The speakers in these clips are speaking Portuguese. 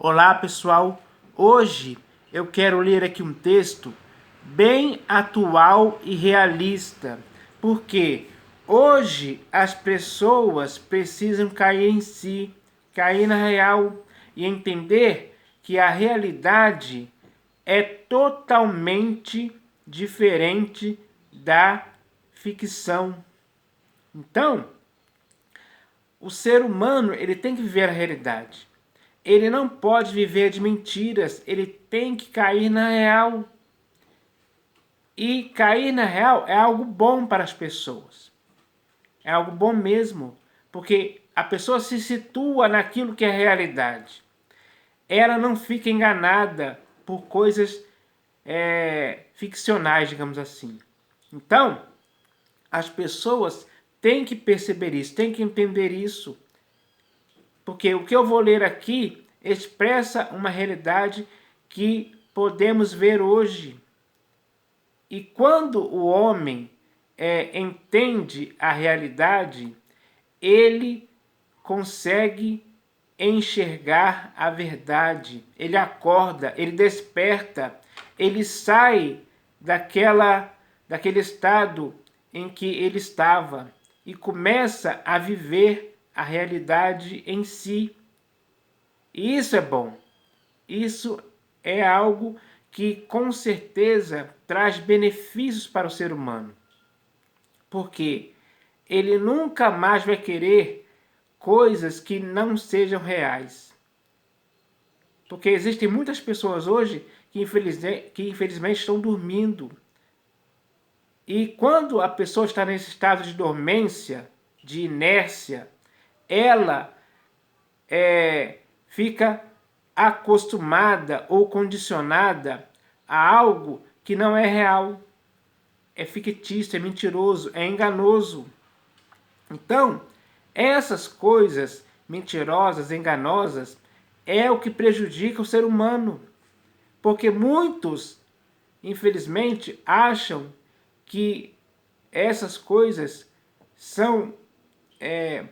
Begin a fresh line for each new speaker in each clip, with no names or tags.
Olá pessoal, hoje eu quero ler aqui um texto bem atual e realista, porque hoje as pessoas precisam cair em si, cair na real e entender que a realidade é totalmente diferente da ficção. Então, o ser humano ele tem que viver a realidade. Ele não pode viver de mentiras, ele tem que cair na real. E cair na real é algo bom para as pessoas. É algo bom mesmo, porque a pessoa se situa naquilo que é realidade. Ela não fica enganada por coisas ficcionais, digamos assim. Então, as pessoas têm que perceber isso, têm que entender isso. Porque o que eu vou ler aqui expressa uma realidade que podemos ver hoje. E quando o homem entende a realidade, ele consegue enxergar a verdade. Ele acorda, ele desperta, ele sai daquele estado em que ele estava e começa a viver a realidade em si. E isso é bom. Isso é algo que com certeza traz benefícios para o ser humano. Porque ele nunca mais vai querer coisas que não sejam reais. Porque existem muitas pessoas hoje que infelizmente estão dormindo. E quando a pessoa está nesse estado de dormência, de inércia, ela fica acostumada ou condicionada a algo que não é real, é fictício, é mentiroso, é enganoso. Então, essas coisas mentirosas, enganosas, é o que prejudica o ser humano. Porque muitos, infelizmente, acham que essas coisas são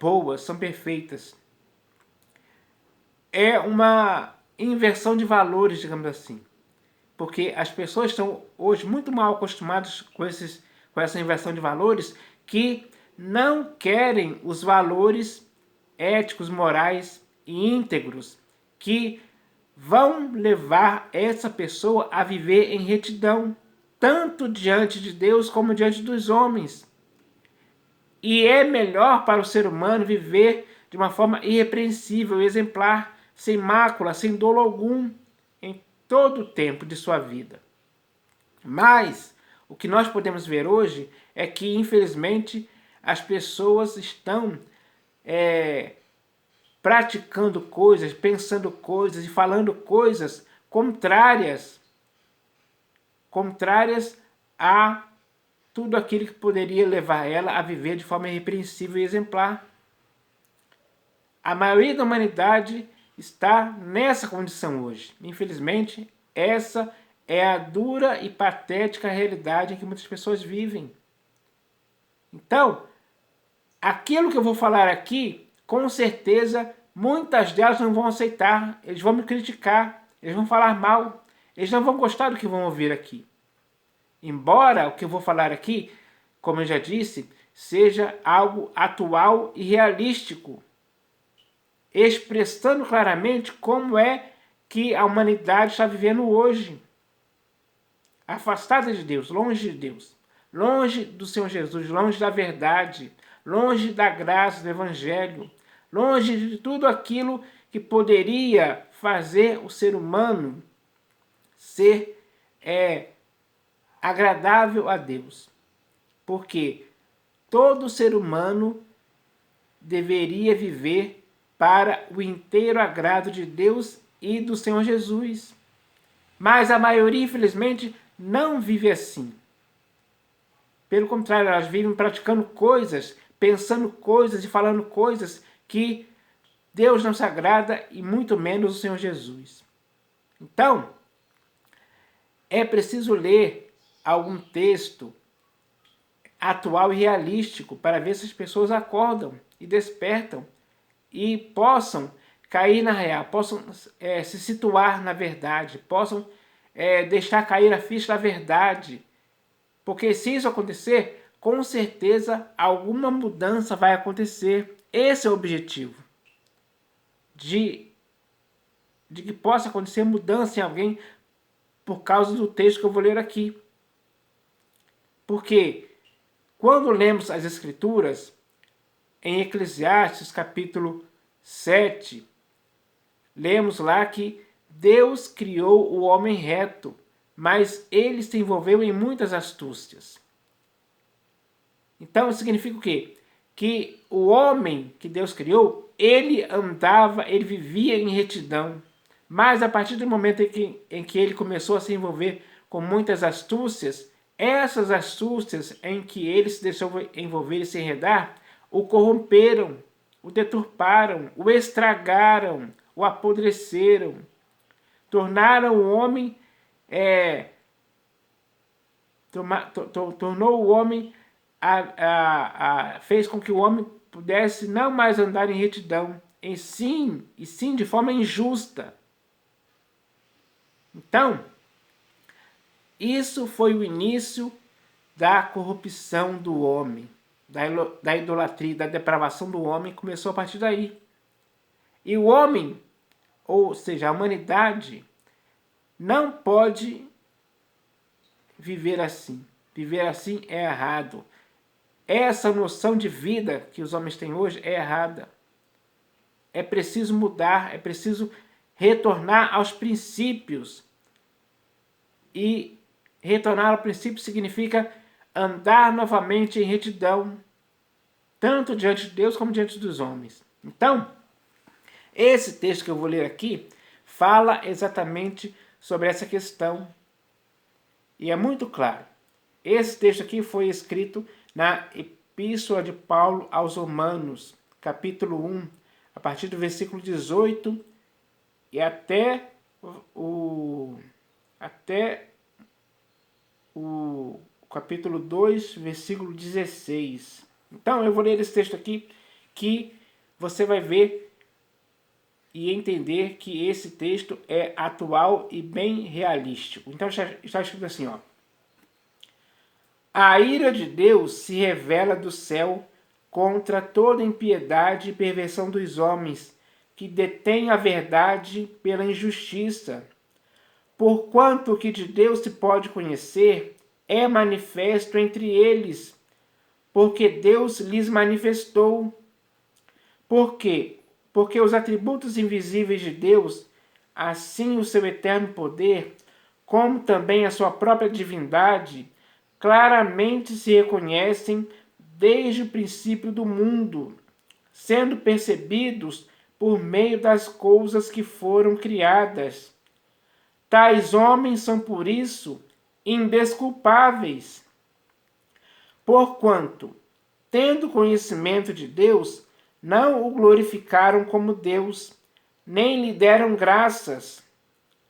boas, são perfeitas. É uma inversão de valores, digamos assim. Porque as pessoas estão hoje muito mal acostumadas com essa inversão de valores, que não querem os valores éticos, morais e íntegros que vão levar essa pessoa a viver em retidão, tanto diante de Deus como diante dos homens. E é melhor para o ser humano viver de uma forma irrepreensível, exemplar, sem mácula, sem dolo algum, em todo o tempo de sua vida. Mas o que nós podemos ver hoje é que, infelizmente, as pessoas estão praticando coisas, pensando coisas e falando coisas contrárias a tudo aquilo que poderia levar ela a viver de forma irrepreensível e exemplar. A maioria da humanidade está nessa condição hoje. Infelizmente, essa é a dura e patética realidade em que muitas pessoas vivem. Então, aquilo que eu vou falar aqui, com certeza, muitas delas não vão aceitar. Eles vão me criticar, eles vão falar mal, eles não vão gostar do que vão ouvir aqui. Embora o que eu vou falar aqui, como eu já disse, seja algo atual e realístico, expressando claramente como é que a humanidade está vivendo hoje. Afastada de Deus, longe de Deus, longe do Senhor Jesus, longe da verdade, longe da graça do Evangelho, longe de tudo aquilo que poderia fazer o ser humano ser agradável a Deus. Porque todo ser humano deveria viver para o inteiro agrado de Deus e do Senhor Jesus. Mas a maioria, infelizmente, não vive assim. Pelo contrário, elas vivem praticando coisas, pensando coisas e falando coisas que Deus não se agrada e muito menos o Senhor Jesus. Então, é preciso ler algum texto atual e realístico para ver se as pessoas acordam e despertam e possam cair na real, possam se situar na verdade, possam deixar cair a ficha da verdade. Porque se isso acontecer, com certeza alguma mudança vai acontecer. Esse é o objetivo. De que possa acontecer mudança em alguém por causa do texto que eu vou ler aqui. Porque quando lemos as Escrituras, em Eclesiastes capítulo 7, lemos lá que Deus criou o homem reto, mas ele se envolveu em muitas astúcias. Então significa o quê? Que o homem que Deus criou, ele andava, ele vivia em retidão. Mas a partir do momento em que ele começou a se envolver com muitas astúcias, essas astúcias em que ele se deixou envolver e se enredar, o corromperam, o deturparam, o estragaram, o apodreceram, tornaram o homem, tornou o homem, fez com que o homem pudesse não mais andar em retidão, e sim de forma injusta. Então, isso foi o início da corrupção do homem, da idolatria, da depravação do homem, começou a partir daí. E o homem, ou seja, a humanidade, não pode viver assim. Viver assim é errado. Essa noção de vida que os homens têm hoje é errada. É preciso mudar, é preciso retornar aos princípios. E retornar ao princípio significa andar novamente em retidão, tanto diante de Deus como diante dos homens. Então, esse texto que eu vou ler aqui fala exatamente sobre essa questão. E é muito claro. Esse texto aqui foi escrito na Epístola de Paulo aos Romanos, capítulo 1, a partir do versículo 18 e até o capítulo 2, versículo 16. Então, eu vou ler esse texto aqui, que você vai ver e entender que esse texto é atual e bem realístico. Então, está escrito assim, ó. A ira de Deus se revela do céu contra toda impiedade e perversão dos homens, que detêm a verdade pela injustiça. Porquanto o que de Deus se pode conhecer é manifesto entre eles, porque Deus lhes manifestou. Por quê? Porque os atributos invisíveis de Deus, assim o seu eterno poder, como também a sua própria divindade, claramente se reconhecem desde o princípio do mundo, sendo percebidos por meio das coisas que foram criadas. Tais homens são, por isso, indesculpáveis. Porquanto, tendo conhecimento de Deus, não o glorificaram como Deus, nem lhe deram graças.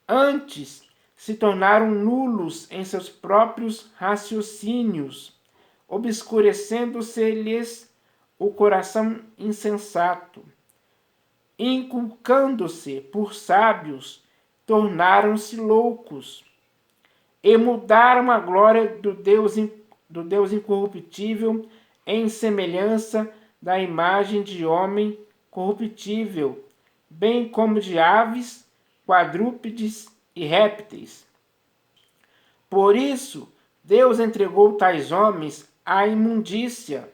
Antes, se tornaram nulos em seus próprios raciocínios, obscurecendo-se-lhes o coração insensato. Inculcando-se por sábios, tornaram-se loucos, e mudaram a glória do Deus incorruptível em semelhança da imagem de homem corruptível, bem como de aves, quadrúpedes e répteis. Por isso, Deus entregou tais homens à imundícia,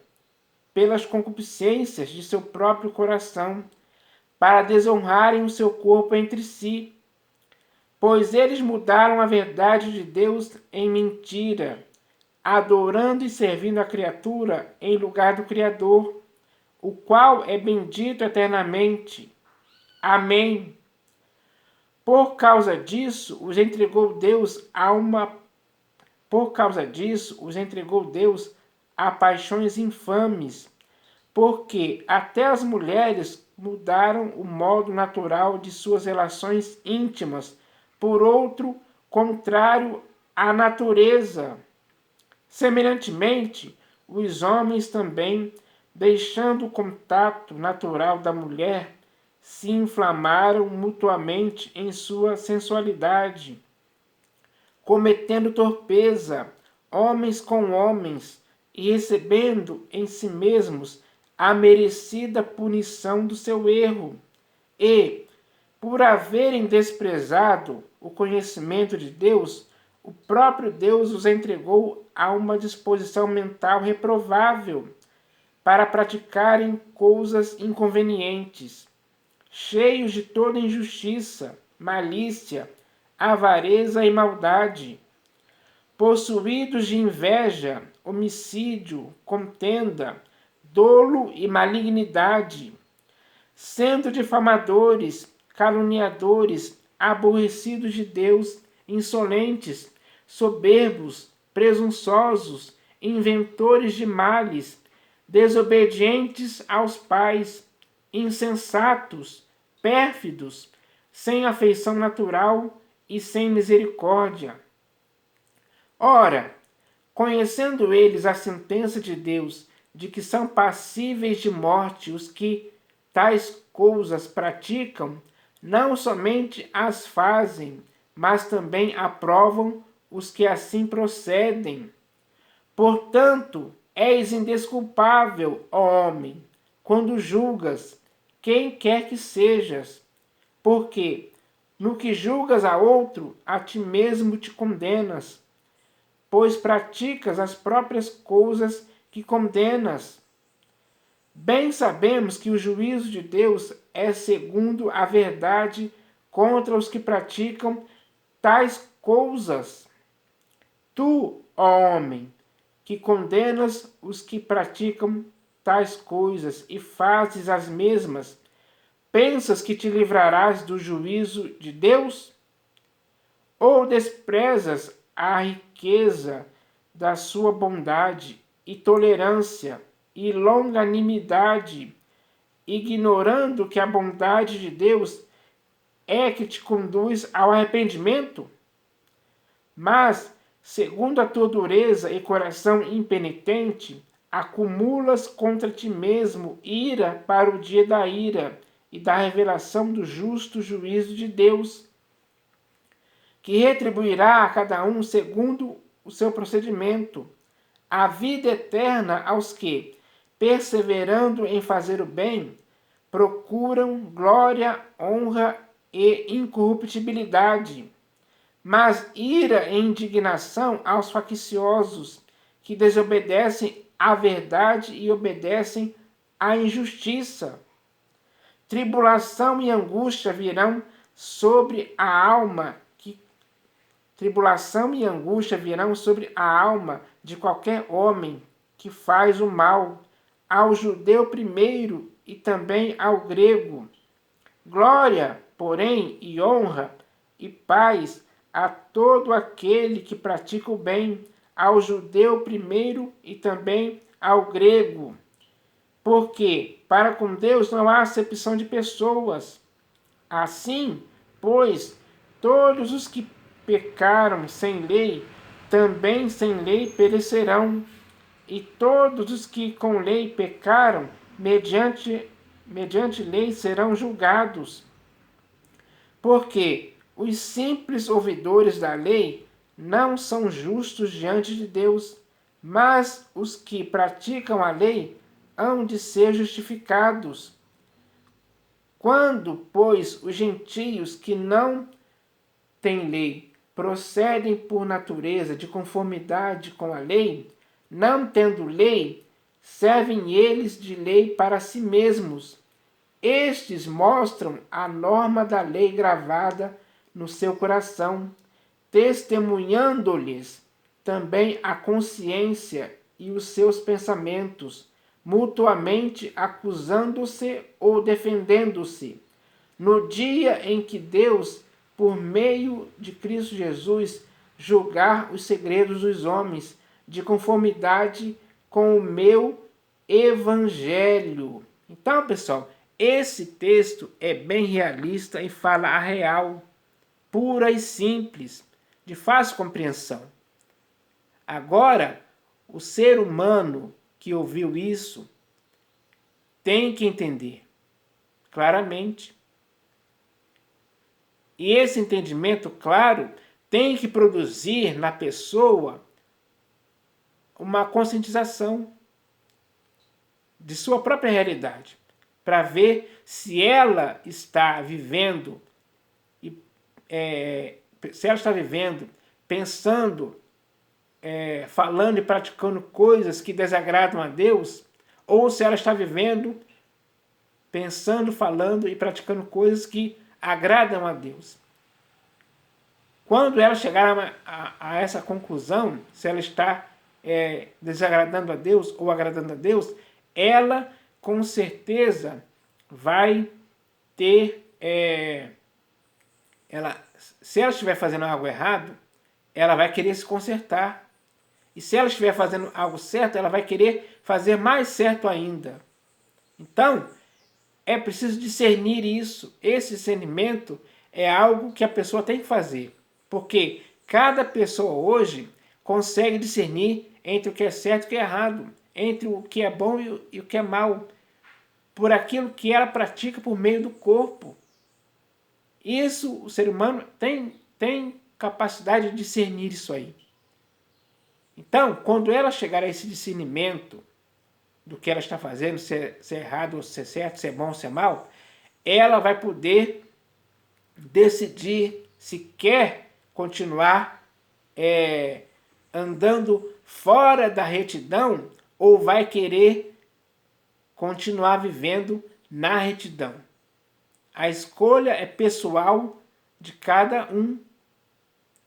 pelas concupiscências de seu próprio coração, para desonrarem o seu corpo entre si. Pois eles mudaram a verdade de Deus em mentira, adorando e servindo a criatura em lugar do Criador, o qual é bendito eternamente. Amém. Por causa disso, os entregou Deus a paixões infames, porque até as mulheres mudaram o modo natural de suas relações íntimas por outro contrário à natureza. Semelhantemente, os homens também, deixando o contato natural da mulher, se inflamaram mutuamente em sua sensualidade, cometendo torpeza, homens com homens, e recebendo em si mesmos a merecida punição do seu erro. E, por haverem desprezado o conhecimento de Deus, o próprio Deus os entregou a uma disposição mental reprovável para praticarem coisas inconvenientes, cheios de toda injustiça, malícia, avareza e maldade, possuídos de inveja, homicídio, contenda, dolo e malignidade, sendo difamadores, caluniadores, aborrecidos de Deus, insolentes, soberbos, presunçosos, inventores de males, desobedientes aos pais, insensatos, pérfidos, sem afeição natural e sem misericórdia. Ora, conhecendo eles a sentença de Deus, de que são passíveis de morte os que tais coisas praticam, não somente as fazem, mas também aprovam os que assim procedem. Portanto, és indesculpável, ó homem, quando julgas quem quer que sejas, porque no que julgas a outro, a ti mesmo te condenas, pois praticas as próprias coisas que condenas. Bem sabemos que o juízo de Deus é segundo a verdade contra os que praticam tais coisas. Tu, ó homem, que condenas os que praticam tais coisas e fazes as mesmas, pensas que te livrarás do juízo de Deus? Ou desprezas a riqueza da sua bondade e tolerância e longanimidade, ignorando que a bondade de Deus é que te conduz ao arrependimento? Mas, segundo a tua dureza e coração impenitente, acumulas contra ti mesmo ira para o dia da ira e da revelação do justo juízo de Deus, que retribuirá a cada um segundo o seu procedimento, a vida eterna aos que, perseverando em fazer o bem, procuram glória, honra e incorruptibilidade, mas ira e indignação aos facciosos, que desobedecem à verdade e obedecem à injustiça. Tribulação e angústia virão sobre a alma Tribulação e angústia virão sobre a alma de qualquer homem que faz o mal, ao judeu primeiro e também ao grego. Glória, porém, e honra e paz a todo aquele que pratica o bem, ao judeu primeiro e também ao grego. Porque para com Deus não há acepção de pessoas. Assim, pois, todos os que pecaram sem lei, também sem lei perecerão. E todos os que com lei pecaram, mediante lei serão julgados. Porque os simples ouvidores da lei não são justos diante de Deus, mas os que praticam a lei hão de ser justificados. Quando, pois, os gentios que não têm lei procedem por natureza de conformidade com a lei, não tendo lei, servem eles de lei para si mesmos. Estes mostram a norma da lei gravada no seu coração, testemunhando-lhes também a consciência e os seus pensamentos, mutuamente acusando-se ou defendendo-se. No dia em que Deus, por meio de Cristo Jesus, julgar os segredos dos homens, de conformidade com o meu evangelho. Então, pessoal, esse texto é bem realista e fala a real, pura e simples, de fácil compreensão. Agora, o ser humano que ouviu isso tem que entender. claramente. E esse entendimento claro tem que produzir na pessoa uma conscientização de sua própria realidade, para ver se ela está vivendo, pensando, falando e praticando coisas que desagradam a Deus, ou se ela está vivendo, pensando, falando e praticando coisas que agradam a Deus. Quando ela chegar a essa conclusão, se ela está desagradando a Deus ou agradando a Deus, ela com certeza vai ter, se ela estiver fazendo algo errado, ela vai querer se consertar. E se ela estiver fazendo algo certo, ela vai querer fazer mais certo ainda. Então, é preciso discernir isso. Esse discernimento é algo que a pessoa tem que fazer. Porque cada pessoa hoje consegue discernir entre o que é certo e o que é errado, entre o que é bom e o que é mal, por aquilo que ela pratica por meio do corpo. Isso, o ser humano tem capacidade de discernir isso aí. Então, quando ela chegar a esse discernimento do que ela está fazendo, se é errado ou se é certo, se é bom ou se é mal, ela vai poder decidir se quer continuar andando fora da retidão ou vai querer continuar vivendo na retidão. A escolha é pessoal de cada um,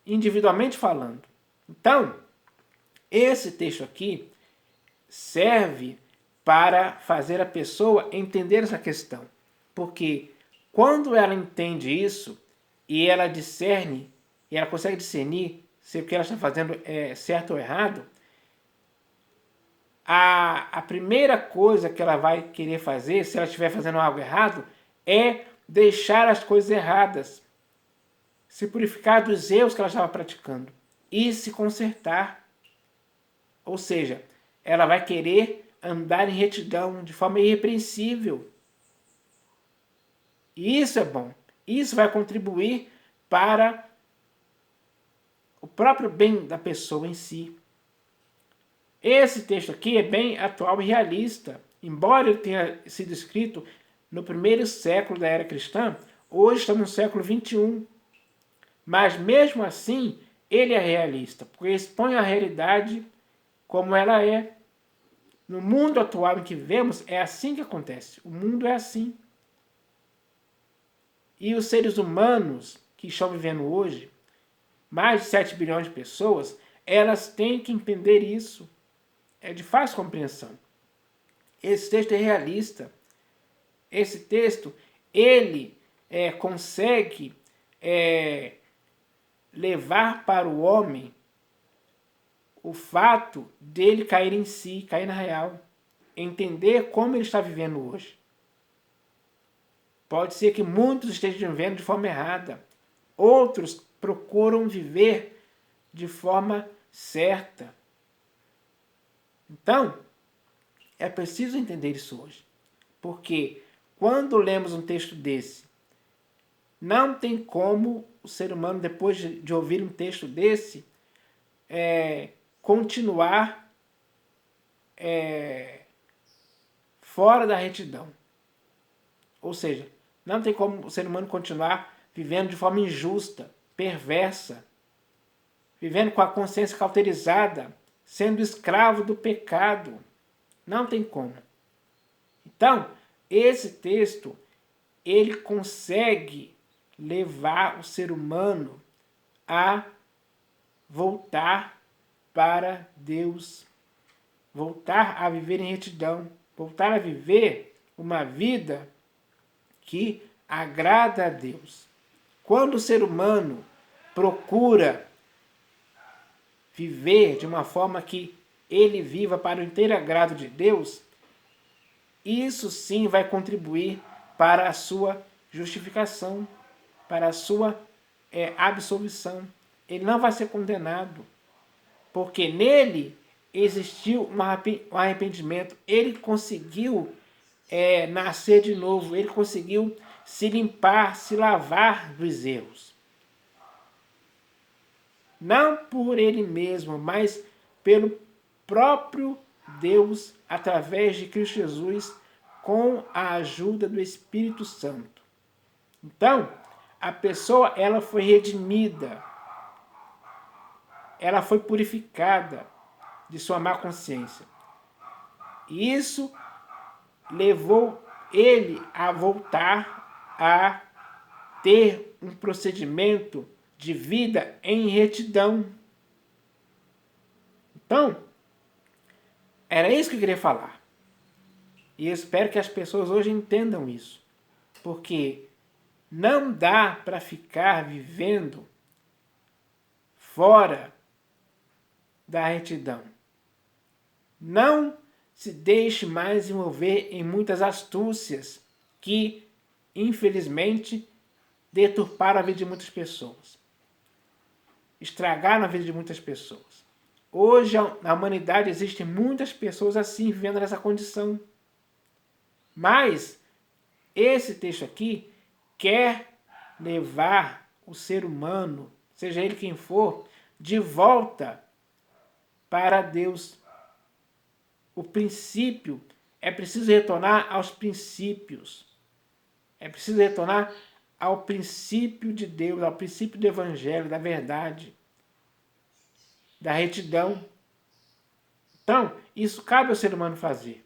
individualmente falando. Então, esse texto aqui serve para fazer a pessoa entender essa questão. Porque quando ela entende isso e ela discerne, e ela consegue discernir se o que ela está fazendo é certo ou errado, a primeira coisa que ela vai querer fazer, se ela estiver fazendo algo errado, é deixar as coisas erradas, se purificar dos erros que ela estava praticando e se consertar. Ou seja, ela vai querer andar em retidão, de forma irrepreensível. E isso é bom. Isso vai contribuir para o próprio bem da pessoa em si. Esse texto aqui é bem atual e realista. Embora ele tenha sido escrito no primeiro século da era cristã, hoje estamos no século XXI. Mas mesmo assim, ele é realista, porque expõe a realidade como ela é. No mundo atual em que vivemos, é assim que acontece. O mundo é assim. E os seres humanos que estão vivendo hoje, mais de 7 bilhões de pessoas, elas têm que entender isso. É de fácil compreensão. Esse texto é realista. Esse texto, ele consegue levar para o homem o fato dele cair em si, cair na real, entender como ele está vivendo hoje. Pode ser que muitos estejam vivendo de forma errada, outros procuram viver de forma certa. Então, é preciso entender isso hoje, porque quando lemos um texto desse, não tem como o ser humano, depois de ouvir um texto desse, continuar fora da retidão. Ou seja, não tem como o ser humano continuar vivendo de forma injusta, perversa, vivendo com a consciência cauterizada, sendo escravo do pecado. Não tem como. Então, esse texto, ele consegue levar o ser humano a voltar para Deus, voltar a viver em retidão, voltar a viver uma vida que agrada a Deus. Quando o ser humano procura viver de uma forma que ele viva para o inteiro agrado de Deus, isso sim vai contribuir para a sua justificação, para a sua absolvição. Ele não vai ser condenado, porque nele existiu um arrependimento. Ele conseguiu nascer de novo, ele conseguiu se limpar, se lavar dos erros. Não por ele mesmo, mas pelo próprio Deus, através de Cristo Jesus, com a ajuda do Espírito Santo. Então, a pessoa ela foi redimida, ela foi purificada de sua má consciência. E isso levou ele a voltar a ter um procedimento de vida em retidão. Então, era isso que eu queria falar. E eu espero que as pessoas hoje entendam isso. Porque não dá para ficar vivendo fora da retidão. Não se deixe mais envolver em muitas astúcias que, infelizmente, deturparam a vida de muitas pessoas. Estragaram a vida de muitas pessoas. Hoje, na humanidade, existem muitas pessoas assim, vivendo nessa condição. Mas, esse texto aqui quer levar o ser humano, seja ele quem for, de volta para Deus. O princípio, é preciso retornar aos princípios. É preciso retornar ao princípio de Deus, ao princípio do Evangelho, da verdade, da retidão. Então, isso cabe ao ser humano fazer.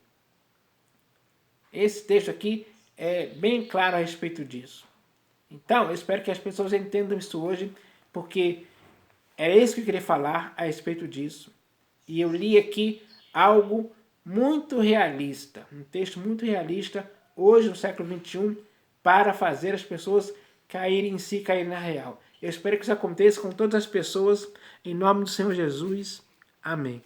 Esse texto aqui é bem claro a respeito disso. Então, eu espero que as pessoas entendam isso hoje, porque é isso que eu queria falar a respeito disso. E eu li aqui algo muito realista, um texto muito realista, hoje no século XXI, para fazer as pessoas caírem em si, caírem na real. Eu espero que isso aconteça com todas as pessoas, em nome do Senhor Jesus. Amém.